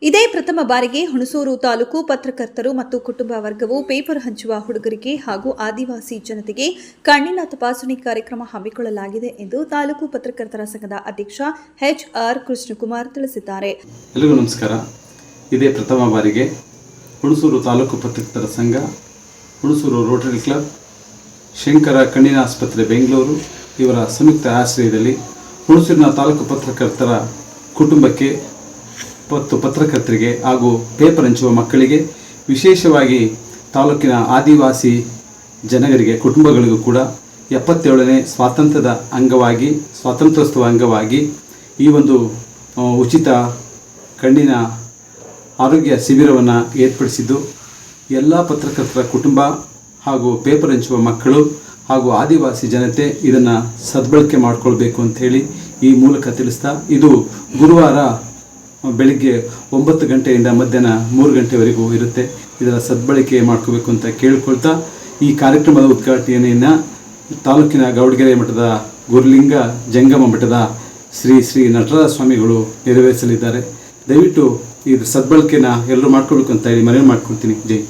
ಇದೇ ಪ್ರಥಮ ಬಾರಿಗೆ ಹುಣಸೂರು ತಾಲೂಕು ಪತ್ರಕರ್ತರು ಮತ್ತು ಕುಟುಂಬ ವರ್ಗವು ಪೇಪರ್ ಹಂಚುವ ಹುಡುಗರಿಗೆ ಹಾಗೂ ಆದಿವಾಸಿ ಜನತೆಗೆ ಕಣ್ಣಿನ ತಪಾಸಣೆ ಕಾರ್ಯಕ್ರಮ ಹಮ್ಮಿಕೊಳ್ಳಲಾಗಿದೆ ಎಂದು ತಾಲೂಕು ಪತ್ರಕರ್ತರ ಸಂಘದ ಅಧ್ಯಕ್ಷ ಎಚ್.ಆರ್. ಕೃಷ್ಣಕುಮಾರ್ ತಿಳಿಸಿದ್ದಾರೆ. ಎಲ್ಲರಿಗೂ ನಮಸ್ಕಾರ. ಇದೇ ಪ್ರಥಮ ಬಾರಿಗೆ ಹುಣಸೂರು ತಾಲೂಕು ಪತ್ರಕರ್ತರ ಸಂಘ, ಹುಣಸೂರು ರೋಟರಿ ಕ್ಲಬ್, ಶಂಕರ ಕಣ್ಣಿನ ಆಸ್ಪತ್ರೆ ಬೆಂಗಳೂರು ಇವರ ಸಂಯುಕ್ತ ಆಶ್ರಯದಲ್ಲಿ ಹುಣಸೂರಿನ ತಾಲೂಕು ಪತ್ರಕರ್ತರ ಕುಟುಂಬಕ್ಕೆ ಮತ್ತು ಪತ್ರಕರ್ತರಿಗೆ ಹಾಗೂ ಪೇಪರ್ ಹಂಚುವ ಮಕ್ಕಳಿಗೆ, ವಿಶೇಷವಾಗಿ ತಾಲೂಕಿನ ಆದಿವಾಸಿ ಜನಗರಿಗೆ ಕುಟುಂಬಗಳಿಗೂ ಕೂಡ 77ನೇ ಸ್ವಾತಂತ್ರ್ಯೋತ್ಸವ ಅಂಗವಾಗಿ ಈ ಒಂದು ಉಚಿತ ಕಣ್ಣಿನ ಆರೋಗ್ಯ ಶಿಬಿರವನ್ನು ಏರ್ಪಡಿಸಿದ್ದು, ಎಲ್ಲ ಪತ್ರಕರ್ತರ ಕುಟುಂಬ ಹಾಗೂ ಪೇಪರ್ ಹಂಚುವ ಮಕ್ಕಳು ಹಾಗೂ ಆದಿವಾಸಿ ಜನತೆ ಇದನ್ನು ಸದ್ಬಳಕೆ ಮಾಡಿಕೊಳ್ಬೇಕು ಅಂಥೇಳಿ ಈ ಮೂಲಕ ತಿಳಿಸ್ತಾ, ಇದು ಗುರುವಾರ ಬೆಳಿಗ್ಗೆ 9 ಗಂಟೆಯಿಂದ ಮಧ್ಯಾಹ್ನ 3 ಗಂಟೆವರೆಗೂ ಇರುತ್ತೆ. ಇದರ ಸದ್ಬಳಕೆ ಮಾಡ್ಕೋಬೇಕು ಅಂತ ಕೇಳ್ಕೊಳ್ತಾ, ಈ ಕಾರ್ಯಕ್ರಮದ ಉದ್ಘಾಟನೆಯನ್ನು ತಾಲೂಕಿನ ಗೌಡಗೆರೆ ಮಠದ ಗುರುಲಿಂಗ ಜಂಗಮ ಮಠದ ಶ್ರೀ ನಟರಾಜ ಸ್ವಾಮಿಗಳು ನೆರವೇರಿಸಲಿದ್ದಾರೆ. ದಯವಿಟ್ಟು ಇದರ ಸದ್ಬಳಕೆನ ಎಲ್ಲರೂ ಮಾಡ್ಕೊಳ್ಬೇಕು ಅಂತ ಹೇಳಿ ಮನವಿ ಮಾಡ್ಕೊಳ್ತೀನಿ. ಜೈ.